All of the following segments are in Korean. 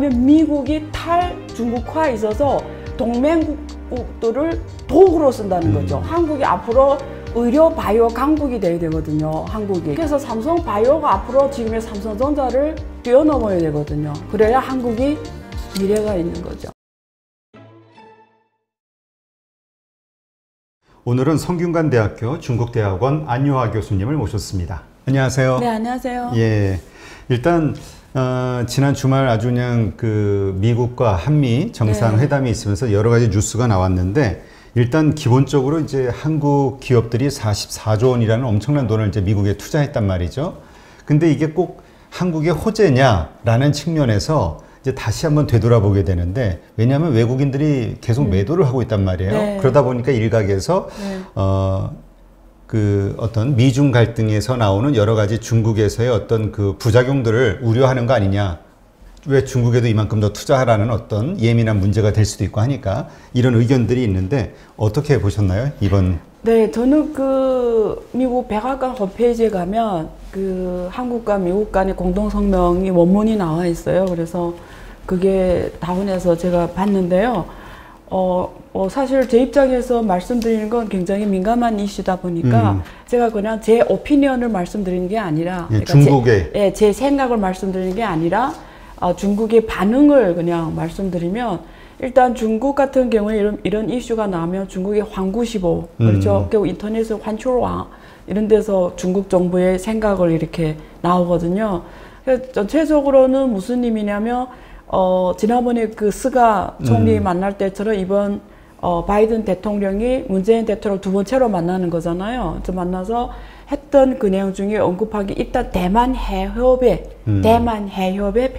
미국이 탈중국화에 있어서 동맹국들을 도구로 쓴다는 거죠. 한국이 앞으로 의료 바이오 강국이 돼야 되거든요. 한국이. 그래서 삼성 바이오가 앞으로 지금의 삼성전자를 뛰어넘어야 되거든요. 그래야 한국이 미래가 있는 거죠. 오늘은 성균관대학교 중국대학원 안유화 교수님을 모셨습니다. 안녕하세요. 네, 안녕하세요. 예, 일단 지난 주말 아주 그냥 그 미국과 한미 정상회담이 있으면서 여러 가지 뉴스가 나왔는데, 일단 기본적으로 이제 한국 기업들이 44조 원이라는 엄청난 돈을 이제 미국에 투자했단 말이죠. 근데 이게 꼭 한국의 호재냐라는 측면에서 이제 다시 한번 되돌아보게 되는데, 왜냐하면 외국인들이 계속 매도를 하고 있단 말이에요. 네. 그러다 보니까 일각에서 그 어떤 미중 갈등에서 나오는 여러 가지 중국에서의 어떤 그 부작용들을 우려하는 거 아니냐. 왜 중국에도 이만큼 더 투자하라는 어떤 예민한 문제가 될 수도 있고 하니까 이런 의견들이 있는데, 어떻게 보셨나요, 이번? 네, 저는 그 미국 백악관 홈페이지에 가면 그 한국과 미국 간의 공동성명이 원문이 나와 있어요. 그래서 그게 다운해서 제가 봤는데요. 사실 제 입장에서 말씀드리는 건 굉장히 민감한 이슈다 보니까 제가 그냥 제 오피니언을 말씀드리는 게 아니라, 예, 그러니까 중국의 제 생각을 말씀드리는 게 아니라 중국의 반응을 그냥 말씀드리면, 일단 중국 같은 경우에 이런 이슈가 나오면 중국의 황구시보, 그렇죠? 그 인터넷의 환초왕 이런 데서 중국 정부의 생각을 이렇게 나오거든요. 그래서 전체적으로는 무슨 의미냐면 지난번에 그 스가 총리 만날 때처럼 이번 바이든 대통령이 문재인 대통령 두 번째로 만나는 거잖아요. 그래서 만나서 했던 그 내용 중에 언급한 게 일단 대만 해협의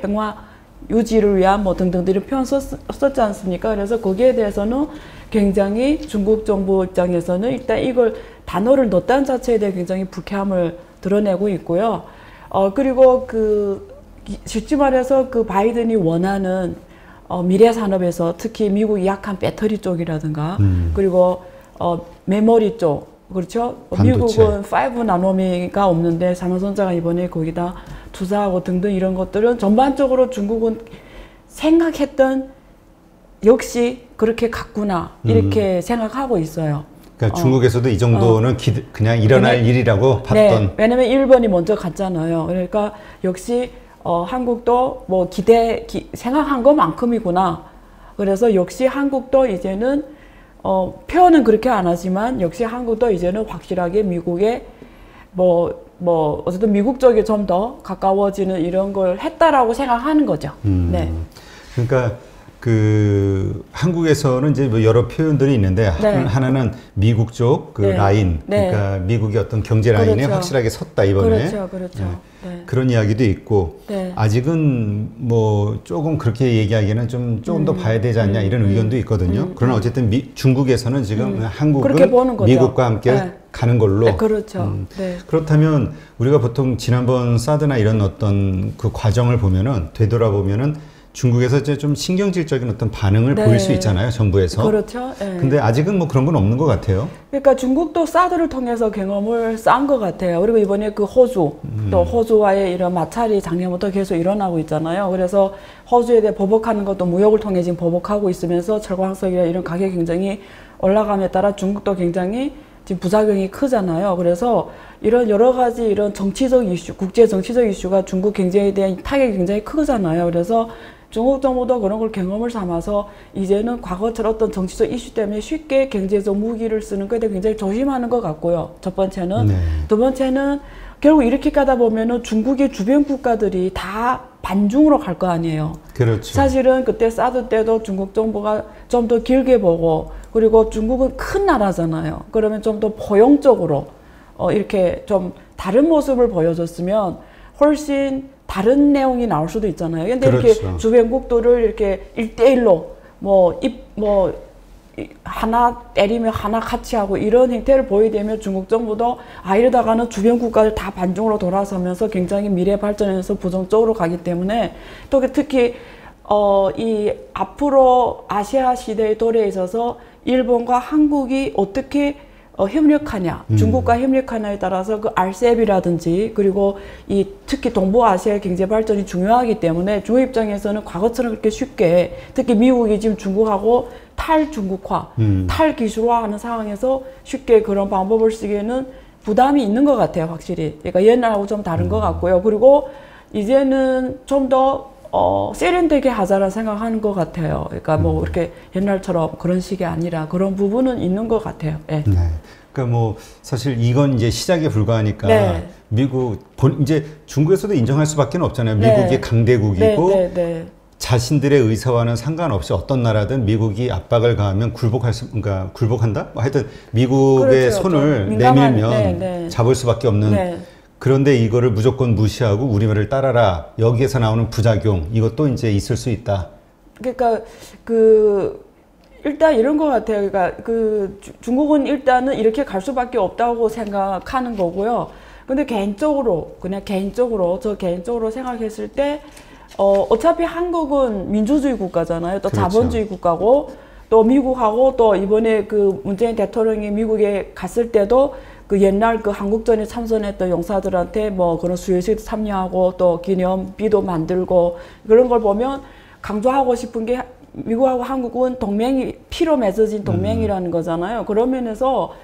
평화 유지를 위한 뭐 등등 이런 표현 썼지 않습니까? 그래서 거기에 대해서는 굉장히 중국 정부 입장에서는 일단 이걸 단어를 넣었다는 자체에 대해 굉장히 불쾌함을 드러내고 있고요. 그리고 쉽지 말해서 그 바이든이 원하는 미래 산업에서 특히 미국이 약한 배터리 쪽이라든가 그리고 메모리 쪽, 그렇죠? 반도체. 미국은 5나노미가 없는데 삼성전자가 이번에 거기다 투자하고 등등 이런 것들은 전반적으로 중국은 생각했던 역시 그렇게 갔구나 이렇게 생각하고 있어요. 그러니까 중국에서도 이 정도는 그냥 일어날 일이라고 봤던. 네, 왜냐면 일본이 먼저 갔잖아요. 그러니까 역시 한국도 뭐 생각한 것만큼이구나. 그래서 역시 한국도 이제는 표현은 그렇게 안 하지만 역시 한국도 이제는 확실하게 미국에 어쨌든 미국 쪽에 좀 더 가까워지는 이런 걸 했다라고 생각하는 거죠. 네. 그러니까 그 한국에서는 이제 뭐 여러 표현들이 있는데, 네. 하나는 미국 쪽 그 네. 라인, 네. 그러니까 미국의 어떤 경제 라인에 그렇죠. 확실하게 섰다 이번에. 그렇죠. 네. 네. 그런 이야기도 있고, 네. 아직은 뭐 조금 그렇게 얘기하기에는 조금 더 봐야 되지 않냐 이런 의견도 있거든요. 그러나 어쨌든 중국에서는 지금 한국은 미국과 함께 네. 가는 걸로. 네, 그렇죠. 네. 그렇다면 우리가 보통 지난번 사드나 이런 어떤 그 과정을 보면은, 되돌아보면은 중국에서 이제 좀 신경질적인 어떤 반응을 네. 보일 수 있잖아요, 정부에서. 그렇죠. 네. 근데 아직은 뭐 그런 건 없는 것 같아요. 그러니까 중국도 사드를 통해서 경험을 쌓은 것 같아요. 그리고 이번에 그 호주, 또 호주와의 이런 마찰이 작년부터 계속 일어나고 있잖아요. 그래서 호주에 대해 보복하는 것도 무역을 통해 지금 보복하고 있으면서 철광석이나 이런 가격이 굉장히 올라감에 따라 중국도 굉장히 지금 부작용이 크잖아요. 그래서 이런 여러 가지 이런 정치적 이슈, 국제 정치적 이슈가 중국 경제에 대한 타격이 굉장히 크잖아요. 그래서 중국 정부도 그런 걸 경험을 삼아서 이제는 과거처럼 어떤 정치적 이슈 때문에 쉽게 경제적 무기를 쓰는 것에 대해 굉장히 조심하는 것 같고요. 첫 번째는. 네. 두 번째는 결국 이렇게 가다 보면은 중국의 주변 국가들이 다 반중으로 갈 거 아니에요. 그렇죠. 사실은 그때 사드 때도 중국 정부가 좀 더 길게 보고, 그리고 중국은 큰 나라잖아요. 그러면 좀 더 포용적으로 이렇게 좀 다른 모습을 보여줬으면 훨씬 다른 내용이 나올 수도 있잖아요. 근데 그렇죠. 이렇게 주변국들을 이렇게 1대1로 하나 때리면 하나 같이 하고 이런 행태를 보이되면 중국 정부도 이러다가는 주변 국가들 다 반중으로 돌아서면서 굉장히 미래 발전에서 부정적으로 가기 때문에, 또 특히 이 앞으로 아시아 시대의 도래에 있어서 일본과 한국이 어떻게 협력하냐, 중국과 협력하냐에 따라서 그 RCEP이라든지 그리고 이 특히 동부아시아 경제 발전이 중요하기 때문에 중국 입장에서는 과거처럼 그렇게 쉽게 특히 미국이 지금 중국하고 탈중국화, 탈기술화하는 상황에서 쉽게 그런 방법을 쓰기에는 부담이 있는 것 같아요, 확실히. 그러니까 옛날하고 좀 다른 것 같고요. 그리고 이제는 좀 더 세련되게 하자라 생각하는 것 같아요. 그러니까 뭐 이렇게 옛날처럼 그런 식이 아니라 그런 부분은 있는 것 같아요. 네. 네. 그러니까 뭐 사실 이건 이제 시작에 불과하니까 네. 미국 이제 중국에서도 인정할 수밖에 없잖아요. 네. 미국이 강대국이고 네, 네, 네. 자신들의 의사와는 상관없이 어떤 나라든 미국이 압박을 가하면 그러니까 굴복한다? 뭐 하여튼 미국의 그렇죠. 손을 민감한, 내밀면 네, 네. 잡을 수밖에 없는. 네. 그런데 이거를 무조건 무시하고 우리 말을 따라라. 여기에서 나오는 부작용 이것도 이제 있을 수 있다. 그러니까 일단 이런 것 같아요. 그러니까 중국은 일단은 이렇게 갈 수밖에 없다고 생각하는 거고요. 근데 개인적으로 저 개인적으로 생각했을 때 어차피 한국은 민주주의 국가잖아요. 또 그렇죠. 자본주의 국가고 또 미국하고 또 이번에 그 문재인 대통령이 미국에 갔을 때도 그 옛날 그 한국전에 참선했던 용사들한테 뭐 그런 수여식 참여하고 또 기념비도 만들고 그런 걸 보면 강조하고 싶은 게 미국하고 한국은 피로 맺어진 동맹이라는 거잖아요. 그런 면에서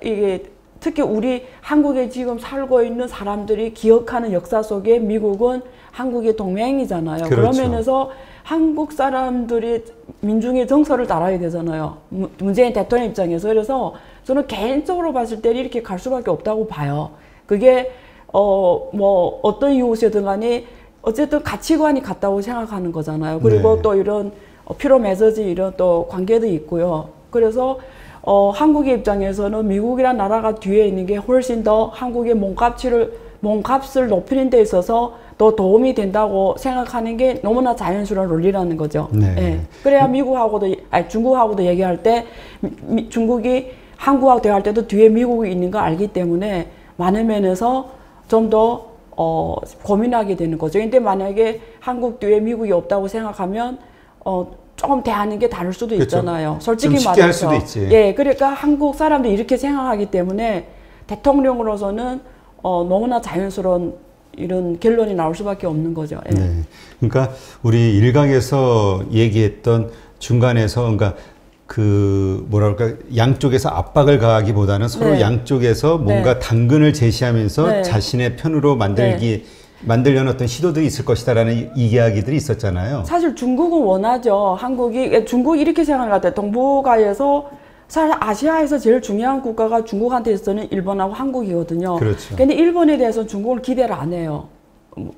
이게 특히 우리 한국에 지금 살고 있는 사람들이 기억하는 역사 속에 미국은 한국의 동맹이잖아요. 그렇죠. 그런 면에서 한국 사람들이 민중의 정서를 따라야 되잖아요. 문재인 대통령 입장에서. 그래서 저는 개인적으로 봤을 때 이렇게 갈 수밖에 없다고 봐요. 그게 뭐 어떤 이유시든 간에 어쨌든 가치관이 같다고 생각하는 거잖아요. 그리고 네. 또 이런 피로 맺어진 이런 또 관계도 있고요. 그래서 한국의 입장에서는 미국이란 나라가 뒤에 있는 게 훨씬 더 한국의 몸값을 높이는 데 있어서 더 도움이 된다고 생각하는 게 너무나 자연스러운 논리라는 거죠. 네. 예. 그래야 중국하고도 얘기할 때 중국이 한국하고 대화할 때도 뒤에 미국이 있는 거 알기 때문에 많은 면에서 좀 더 고민하게 되는 거죠. 근데 만약에 한국 뒤에 미국이 없다고 생각하면 조금 대하는 게 다를 수도 그렇죠. 있잖아요. 솔직히 좀 쉽게 할 말해서. 수도 있지. 예, 그러니까 한국 사람들이 이렇게 생각하기 때문에 대통령으로서는 너무나 자연스러운 이런 결론이 나올 수밖에 없는 거죠. 예. 네. 그러니까 우리 일각에서 얘기했던 중간에서 그러니까 뭐랄까 양쪽에서 압박을 가하기보다는 서로 네. 양쪽에서 뭔가 네. 당근을 제시하면서 네. 자신의 편으로 만들려는 어떤 시도들이 있을 것이다라는 이야기들이 있었잖아요. 사실 중국은 원하죠. 중국이 이렇게 생각하는 것 같아요. 동북아에서 사실 아시아에서 제일 중요한 국가가 중국한테 있어서는 일본하고 한국이거든요. 그렇죠. 근데 일본에 대해서 중국을 기대를 안 해요.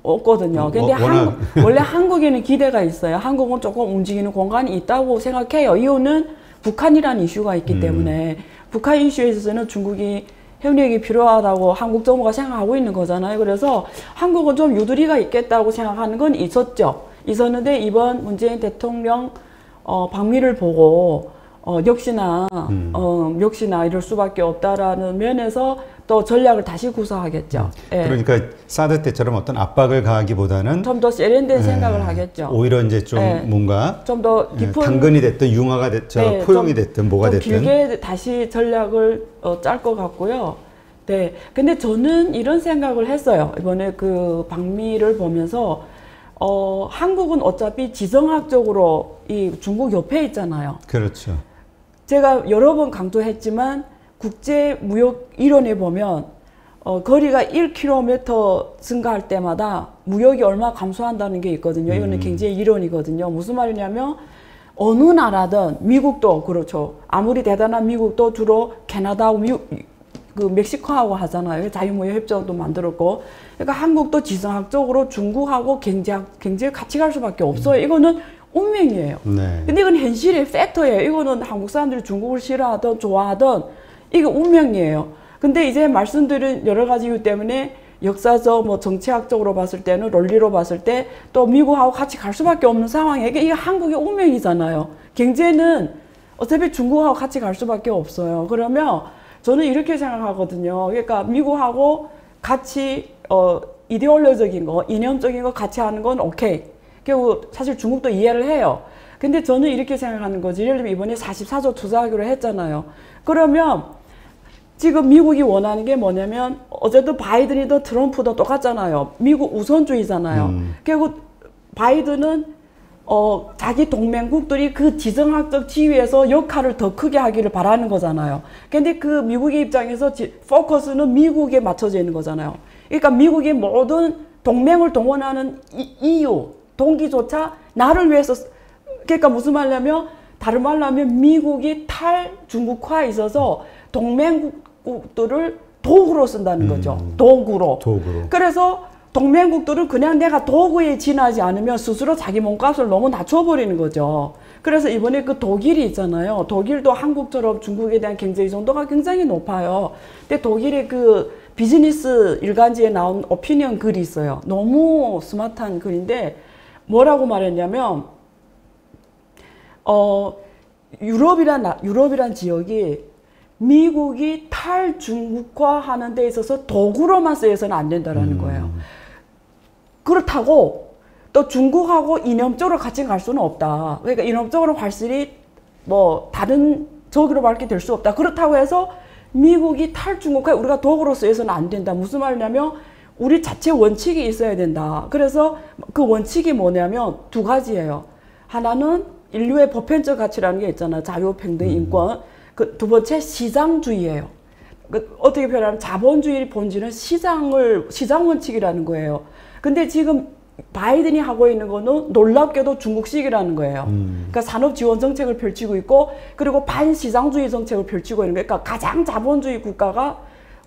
없거든요. 근데 원래 한국에는 기대가 있어요. 한국은 조금 움직이는 공간이 있다고 생각해요. 이유는 북한이라는 이슈가 있기 때문에 북한 이슈에 있어서는 중국이 협력이 필요하다고 한국 정부가 생각하고 있는 거잖아요. 그래서 한국은 좀 유두리가 있겠다고 생각하는 건 있었는데 이번 문재인 대통령 방미를 보고 역시나 이럴 수밖에 없다라는 면에서 또 전략을 다시 구사하겠죠. 예. 그러니까 사드 때처럼 어떤 압박을 가하기보다는 좀 더 세련된 생각을 하겠죠. 오히려 이제 좀 뭔가 좀 더 깊은 당근이 됐든 융화가 됐든 포용이 됐든 뭐가 됐든 길게 다시 전략을 짤 것 같고요. 네. 근데 저는 이런 생각을 했어요. 이번에 그 방미를 보면서 한국은 어차피 지정학적으로 이 중국 옆에 있잖아요. 그렇죠. 제가 여러 번 강조했지만 국제무역 이론에 보면 거리가 1km 증가할 때마다 무역이 얼마 감소한다는 게 있거든요. 이거는 굉장히 이론이거든요. 무슨 말이냐면 어느 나라든 미국도 그렇죠. 아무리 대단한 미국도 주로 캐나다하고 멕시코하고 하잖아요. 자유무역 협정도 만들었고. 그러니까 한국도 지정학적으로 중국하고 경제 같이 갈 수밖에 없어요. 이거는 운명이에요. 네. 근데 이건 현실의 팩터예요. 이거는 한국 사람들이 중국을 싫어하든 좋아하든 이게 운명이에요. 근데 이제 말씀드린 여러 가지 이유 때문에 역사적, 정치학적으로 봤을 때는 논리로 봤을 때 또 미국하고 같이 갈 수밖에 없는 상황이에요. 이게 한국의 운명이잖아요. 경제는 어차피 중국하고 같이 갈 수밖에 없어요. 그러면 저는 이렇게 생각하거든요. 그러니까 미국하고 같이 이데올로적인 거, 이념적인 거 같이 하는 건 오케이. 그리고 사실 중국도 이해를 해요. 근데 저는 이렇게 생각하는 거지. 예를 들면 이번에 44조 투자하기로 했잖아요. 그러면 지금 미국이 원하는 게 뭐냐면 어제도 바이든이든 트럼프든 똑같잖아요. 미국 우선주의잖아요. 결국 바이든은 자기 동맹국들이 그 지정학적 지위에서 역할을 더 크게 하기를 바라는 거잖아요. 근데 그 미국의 입장에서 포커스는 미국에 맞춰져 있는 거잖아요. 그러니까 미국의 모든 동맹을 동원하는 이유, 동기조차 나를 위해서, 그러니까 무슨 말이냐면 다른 말로 하면 미국이 탈중국화에 있어서 동맹국들을 도구로 쓴다는 거죠. 도구로. 그래서 동맹국들은 그냥 내가 도구에 지나지 않으면 스스로 자기 몸값을 너무 낮춰버리는 거죠. 그래서 이번에 그 독일이 있잖아요. 독일도 한국처럼 중국에 대한 경제 의존도가 굉장히 높아요. 근데 독일의 그 비즈니스 일간지에 나온 오피니언 글이 있어요. 너무 스마트한 글인데 뭐라고 말했냐면 유럽이란 지역이 미국이 탈중국화 하는 데 있어서 도구로만 쓰여서는 안 된다라는 거예요. 그렇다고 또 중국하고 이념적으로 같이 갈 수는 없다. 그러니까 이념적으로 발실이 뭐 다른 적으로밖에 될 수 없다. 그렇다고 해서 미국이 탈중국화에 우리가 도구로 쓰여서는 안 된다. 무슨 말이냐면 우리 자체 원칙이 있어야 된다. 그래서 그 원칙이 뭐냐면 두 가지예요. 하나는 인류의 보편적 가치라는 게 있잖아요. 자유, 평등, 인권. 그 두 번째 시장주의예요. 어떻게 표현하면 자본주의의 본질은 시장 원칙이라는 거예요. 근데 지금 바이든이 하고 있는 거는 놀랍게도 중국식이라는 거예요. 그러니까 산업 지원 정책을 펼치고 있고 그리고 반시장주의 정책을 펼치고 있는 거예요. 그러니까 가장 자본주의 국가가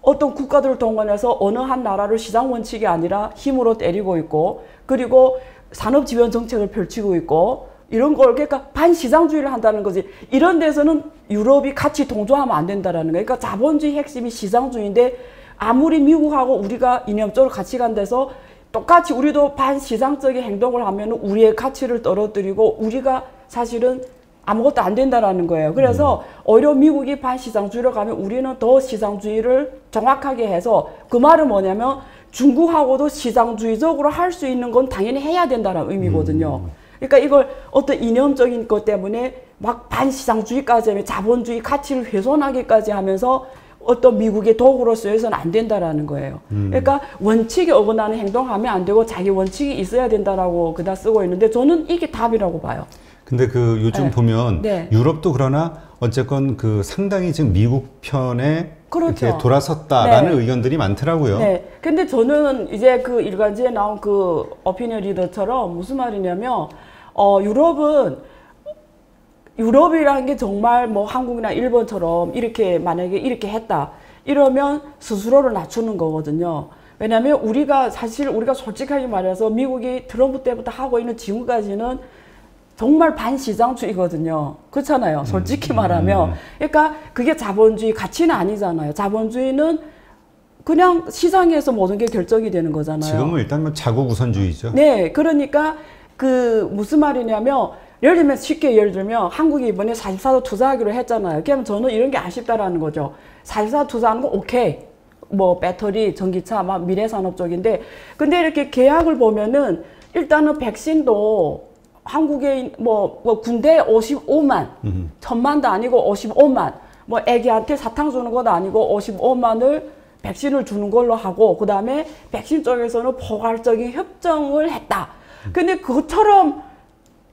어떤 국가들을 동원해서 어느 한 나라를 시장 원칙이 아니라 힘으로 때리고 있고 그리고 산업 지원 정책을 펼치고 있고 이런 걸 그러니까 반시장주의를 한다는 거지. 이런 데서는 유럽이 같이 동조하면 안 된다라는 거예요. 그러니까 자본주의 핵심이 시장주의인데 아무리 미국하고 우리가 이념적으로 같이 간 데서 똑같이 우리도 반시장적인 행동을 하면 우리의 가치를 떨어뜨리고 우리가 사실은 아무것도 안 된다라는 거예요. 그래서 오히려 미국이 반시장주의로 가면 우리는 더 시장주의를 정확하게 해서 그 말은 뭐냐면 중국하고도 시장주의적으로 할 수 있는 건 당연히 해야 된다는 의미거든요. 그러니까 이걸 어떤 이념적인 것 때문에 막 반시장주의까지 하면 자본주의 가치를 훼손하기까지 하면서 어떤 미국의 도구로 쓰여서는 안 된다라는 거예요. 그러니까 원칙에 어긋나는 행동하면 안 되고 자기 원칙이 있어야 된다라고 그다 쓰고 있는데 저는 이게 답이라고 봐요. 근데 그 요즘 네. 보면 네. 유럽도 그러나 어쨌건 그 상당히 지금 미국 편에 그렇죠. 이렇게 돌아섰다라는 네. 의견들이 많더라고요. 네. 근데 저는 이제 그 일간지에 나온 그 오피니언 리더처럼 무슨 말이냐면 유럽이라는 게 정말 뭐 한국이나 일본처럼 이렇게 만약에 이렇게 했다 이러면 스스로를 낮추는 거거든요. 왜냐하면 우리가 솔직하게 말해서 미국이 트럼프 때부터 하고 있는 지금까지는 정말 반시장주의거든요. 그렇잖아요. 솔직히 말하면. 그러니까 그게 자본주의 가치는 아니잖아요. 자본주의는 그냥 시장에서 모든 게 결정이 되는 거잖아요. 지금은 일단 뭐 자국 우선주의죠. 네. 그러니까 그 무슨 말이냐면 예를 들면 한국이 이번에 44도 투자하기로 했잖아요. 그러면 저는 이런 게 아쉽다라는 거죠. 44도 투자하는 거 오케이. 뭐 배터리, 전기차, 막 미래산업 쪽인데 근데 이렇게 계약을 보면은 일단은 백신도 한국에 뭐 군대 55만, 1000만도 아니고 55만, 뭐 애기한테 사탕 주는 것도 아니고 55만을 백신을 주는 걸로 하고 그 다음에 백신 쪽에서는 포괄적인 협정을 했다. 근데 그것처럼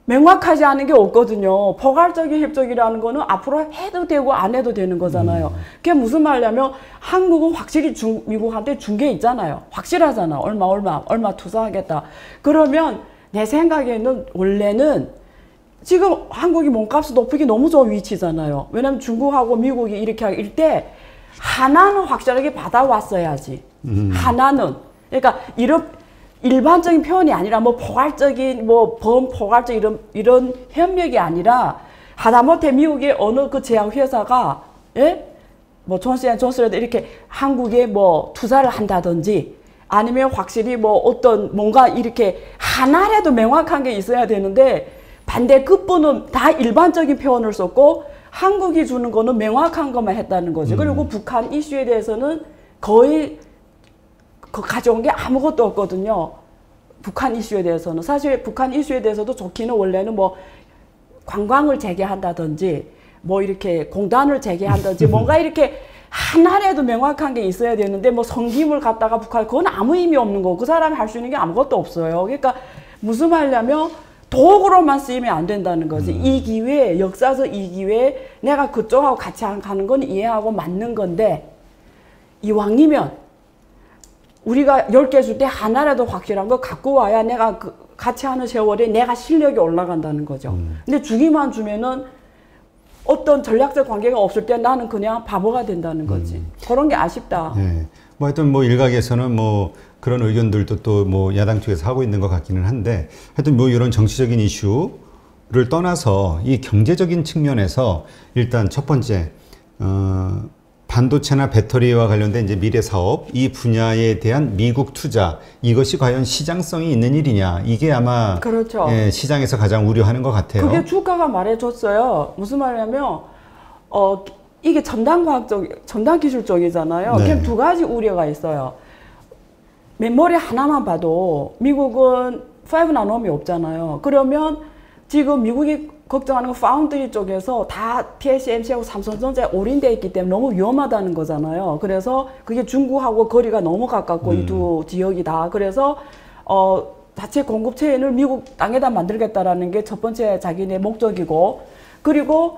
명확하지 않은 게 없거든요. 포괄적인 협정이라는 거는 앞으로 해도 되고 안 해도 되는 거잖아요. 그게 무슨 말이냐면 한국은 확실히 미국한테 준 게 있잖아요. 확실하잖아. 얼마 투자하겠다. 그러면 내 생각에는 원래는 지금 한국이 몸값이 높이기 너무 좋은 위치잖아요. 왜냐면 중국하고 미국이 이렇게 할 때 하나는 확실하게 받아왔어야지. 하나는. 그러니까 일반적인 표현이 아니라 뭐 포괄적인 뭐 범포괄적 이런 협력이 아니라 하다못해 미국의 어느 그 제약회사가 뭐 존슨앤존슨라도 이렇게 한국에 뭐 투자를 한다든지 아니면 확실히 뭐 어떤 뭔가 이렇게 하나라도 명확한 게 있어야 되는데 반대 끝부는 다 일반적인 표현을 썼고 한국이 주는 거는 명확한 것만 했다는 거죠. 그리고 북한 이슈에 대해서는 거의 가져온 게 아무것도 없거든요. 북한 이슈에 대해서는. 사실 북한 이슈에 대해서도 좋기는 원래는 뭐 관광을 재개한다든지 뭐 이렇게 공단을 재개한다든지 뭔가 이렇게 하나라도 명확한 게 있어야 되는데 뭐 성김을 갖다가 북한 그건 아무 의미 없는 거고 그 사람이 할 수 있는 게 아무것도 없어요. 그러니까 무슨 말이냐면 도구로만 쓰이면 안 된다는 거지. 이 기회에 역사적 이 기회에 내가 그쪽하고 같이 가는 건 이해하고 맞는 건데 이왕이면 우리가 10개 줄 때 하나라도 확실한 거 갖고 와야 내가 그 같이 하는 세월에 내가 실력이 올라간다는 거죠. 근데 주기만 주면은 어떤 전략적 관계가 없을 때 나는 그냥 바보가 된다는 거지. 그런 게 아쉽다. 네. 뭐 하여튼 뭐 일각에서는 뭐 그런 의견들도 또 뭐 야당 쪽에서 하고 있는 것 같기는 한데 하여튼 뭐 이런 정치적인 이슈를 떠나서 이 경제적인 측면에서 일단 첫 번째 반도체나 배터리와 관련된 이제 미래 사업 이 분야에 대한 미국 투자 이것이 과연 시장성이 있는 일이냐 이게 아마 그렇죠. 예, 시장에서 가장 우려하는 것 같아요. 그게 주가가 말해줬어요. 무슨 말이냐면 이게 첨단 과학적, 첨단 기술 쪽이잖아요. 네. 그럼 두 가지 우려가 있어요. 메모리 하나만 봐도 미국은 5나노미 없잖아요. 그러면 지금 미국이 걱정하는 건 파운드리 쪽에서 다 TSMC하고 삼성전자에 올인되어 있기 때문에 너무 위험하다는 거잖아요. 그래서 그게 중국하고 거리가 너무 가깝고 이 두 지역이 다. 그래서 자체 공급 체인을 미국 땅에다 만들겠다라는 게 첫 번째 자기네 목적이고 그리고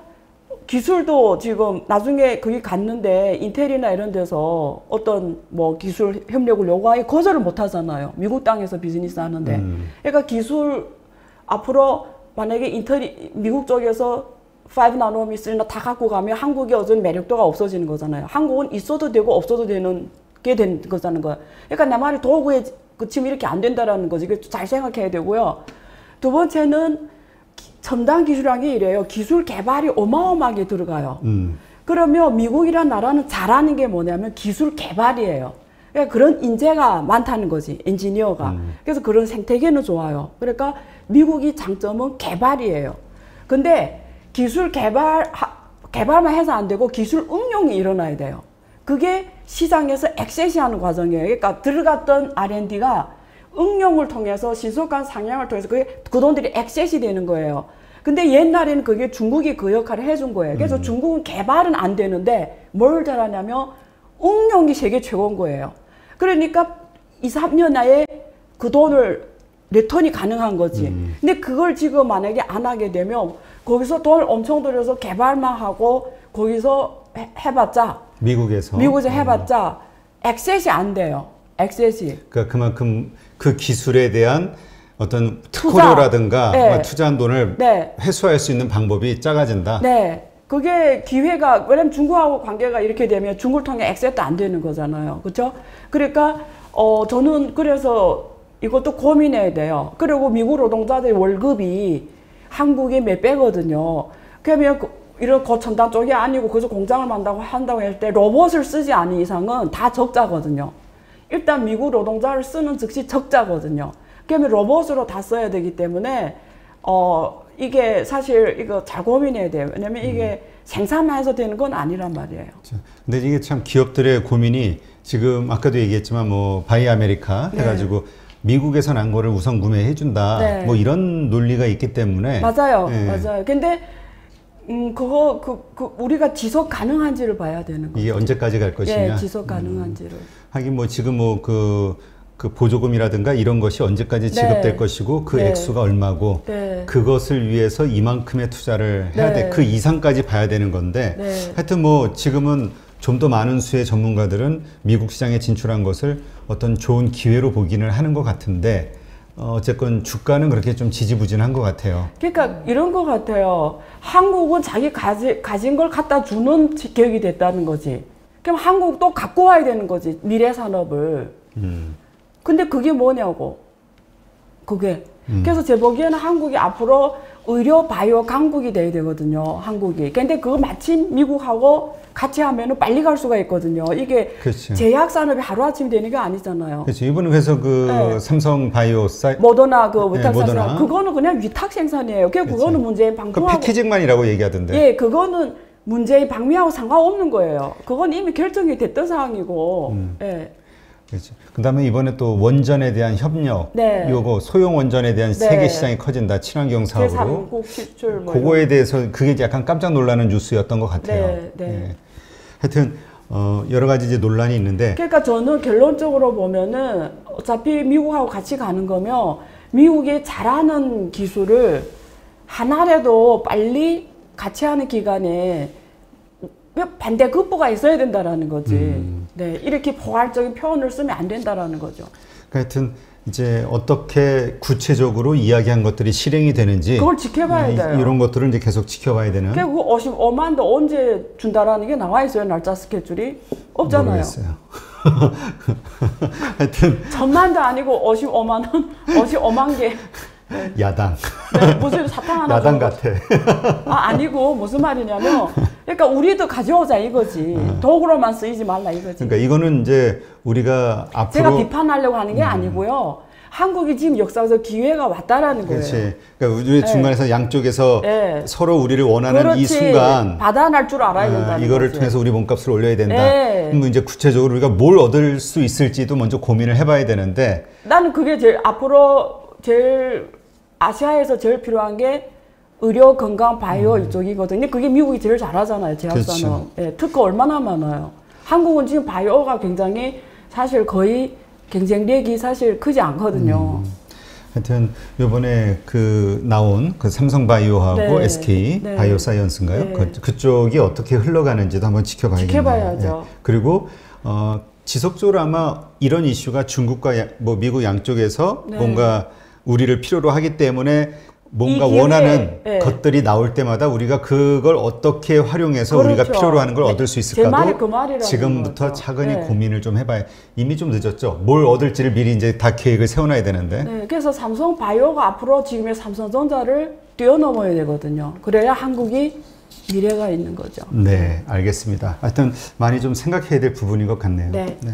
기술도 지금 나중에 거기 갔는데 인텔이나 이런 데서 어떤 뭐 기술 협력을 요구하기 거절을 못 하잖아요. 미국 땅에서 비즈니스 하는데. 그러니까 기술 앞으로 만약에 인텔이 미국 쪽에서 5나노미, 3나 다 갖고 가면 한국의 어떤 매력도가 없어지는 거잖아요. 한국은 있어도 되고 없어도 되는 게 된 거잖아요. 그러니까 내 말이 도구에 그치면 이렇게 안 된다라는 거지. 이거 잘 생각해야 되고요. 두 번째는 첨단 기술이라는 게 이래요. 기술 개발이 어마어마하게 들어가요. 그러면 미국이란 나라는 잘하는 게 뭐냐면 기술 개발이에요. 그러니까 그런 인재가 많다는 거지. 엔지니어가. 그래서 그런 생태계는 좋아요. 그러니까 미국이 장점은 개발이에요. 근데 기술 개발만 해서 안 되고 기술 응용이 일어나야 돼요. 그게 시장에서 액세스하는 과정이에요. 그러니까 들어갔던 R&D가 응용을 통해서 신속한 상향을 통해서 그게 그 돈들이 액세스 되는 거예요. 근데 옛날에는 그게 중국이 그 역할을 해준 거예요. 그래서 중국은 개발은 안 되는데 뭘 잘하냐면 응용이 세계 최고인 거예요. 그러니까 2, 3년 내에 그 돈을 리턴이 가능한 거지. 근데 그걸 지금 만약에 안 하게 되면 거기서 돈을 엄청 들여서 개발만 하고 거기서 해봤자 미국에서 해봤자 액세스 안 돼요. 액세스. 그러니까 그만큼 그 기술에 대한 어떤 특허료라든가 네. 투자한 돈을 네. 회수할 수 있는 방법이 작아진다. 네. 그게 기회가, 왜냐면 중국하고 관계가 이렇게 되면 중국을 통해 액세스도 안 되는 거잖아요. 그렇죠? 그러니까 저는 그래서 이것도 고민해야 돼요. 그리고 미국 노동자들 월급이 한국에 몇 배거든요. 그러면 이런 고첨단 쪽이 아니고 그래서 공장을 한다고 할 때 로봇을 쓰지 않은 이상은 다 적자거든요. 일단 미국 노동자를 쓰는 즉시 적자거든요. 그러면 로봇으로 다 써야 되기 때문에 이게 사실 이거 잘 고민해야 돼요. 왜냐면 이게 생산만 해서 되는 건 아니란 말이에요. 근데 이게 참 기업들의 고민이 지금 아까도 얘기했지만 뭐 바이 아메리카 해가지고 미국에서 난 거를 우선 구매해 준다. 네. 뭐 이런 논리가 있기 때문에 맞아요. 예. 맞아요. 근데 우리가 지속 가능한지를 봐야 되는 거죠. 이게 언제까지 갈 것이냐. 예, 지속 가능한지를. 하긴 뭐 지금 뭐 그 보조금이라든가 이런 것이 언제까지 지급될 것이고 그 액수가 얼마고 그것을 위해서 이만큼의 투자를 해야 돼. 그 이상까지 봐야 되는 건데 하여튼 뭐 지금은 좀 더 많은 수의 전문가들은 미국 시장에 진출한 것을 어떤 좋은 기회로 보기는 하는 것 같은데 어쨌건 주가는 그렇게 좀 지지부진한 것 같아요. 그러니까 이런 것 같아요. 한국은 자기 가진 걸 갖다 주는 계획이 됐다는 거지. 그럼 한국도 갖고 와야 되는 거지. 미래 산업을. 근데 그게 뭐냐고. 그게. 그래서 제 보기에는 한국이 앞으로 의료 바이오 강국이 돼야 되거든요. 한국이. 근데 그거 마침 미국하고 같이 하면은 빨리 갈 수가 있거든요. 이게 그렇죠. 제약 산업이 하루아침 되는 게 아니잖아요. 그렇죠. 이분은 그래서 그 삼성 바이오 모더나 그 위탁 모더나. 생산 그거는 그냥 위탁 생산이에요. 그거는 문재인 방통하고 그 패키징만이라고 얘기하던데. 예, 그거는 문재인 방미하고 상관없는 거예요. 그건 이미 결정이 됐던 사항이고. 예. 그렇죠. 그다음에 이번에 또 원전에 대한 협력, 요거 소형 원전에 대한 세계 시장이 커진다. 친환경 사업으로. 제3국 시출 그거에 대해서 그게 약간 깜짝 놀라는 뉴스였던 것 같아요. 예. 하여튼 여러 가지 이제 논란이 있는데. 그러니까 저는 결론적으로 보면은 어차피 미국하고 같이 가는 거면 미국이 잘하는 기술을 하나라도 빨리 같이 하는 기간에 반대급부가 있어야 된다라는 거지. 네, 이렇게 포괄적인 표현을 쓰면 안 된다라는 거죠. 하여튼 이제 어떻게 구체적으로 이야기한 것들이 실행이 되는지 그걸 지켜봐야 돼요. 이런 것들을 이제 계속 지켜봐야 되는. 그 55만도 언제 준다라는 게 나와 있어요. 날짜 스케줄이 없잖아요. 모르겠어요. 하여튼 1000만도 아니고 55만 원, 55만 개. 네. 야당. 네, 무슨 사탕 하나. 야당 같아. 아니고 무슨 말이냐면, 그러니까 우리도 가져오자 이거지. 도구로만 쓰이지 말라 이거지. 그러니까 이거는 이제 우리가 앞으로 제가 비판하려고 하는 게 아니고요. 한국이 지금 역사에서 기회가 왔다라는 거예요. 그렇지. 그러니까 우리 중간에서 양쪽에서 서로 우리를 원하는 이 순간 받아낼 줄 알아야 된다는 이거를 거지. 통해서 우리 몸값을 올려야 된다. 그럼 이제 구체적으로 우리가 뭘 얻을 수 있을지도 먼저 고민을 해봐야 되는데. 나는 그게 앞으로 제일 아시아에서 제일 필요한 게 의료, 건강, 바이오 이쪽이거든요. 그게 미국이 제일 잘하잖아요. 제약사는. 그렇죠. 예, 특허 얼마나 많아요. 한국은 지금 바이오가 굉장히 사실 거의 경쟁력이 사실 크지 않거든요. 하여튼 요번에 나온 삼성바이오하고 네. SK 네. 바이오사이언스인가요? 네. 그쪽이 어떻게 흘러가는지도 한번 지켜봐야겠네요. 지켜봐야죠. 예. 그리고 지속적으로 아마 이런 이슈가 중국과 미국 양쪽에서 네. 뭔가 우리를 필요로 하기 때문에 뭔가 기회에, 원하는 네. 것들이 나올 때마다 우리가 그걸 어떻게 활용해서 그렇죠. 우리가 필요로 하는 걸 얻을 수 있을까도 제 말이 그 말이라는 지금부터 거죠. 차근히 네. 고민을 좀 해봐야. 이미 좀 늦었죠. 뭘 얻을지를 미리 이제 다 계획을 세워놔야 되는데. 네, 그래서 삼성 바이오가 앞으로 지금의 삼성전자를 뛰어넘어야 되거든요. 그래야 한국이 미래가 있는 거죠. 네, 알겠습니다. 하여튼 많이 좀 생각해야 될 부분인 것 같네요. 네. 네.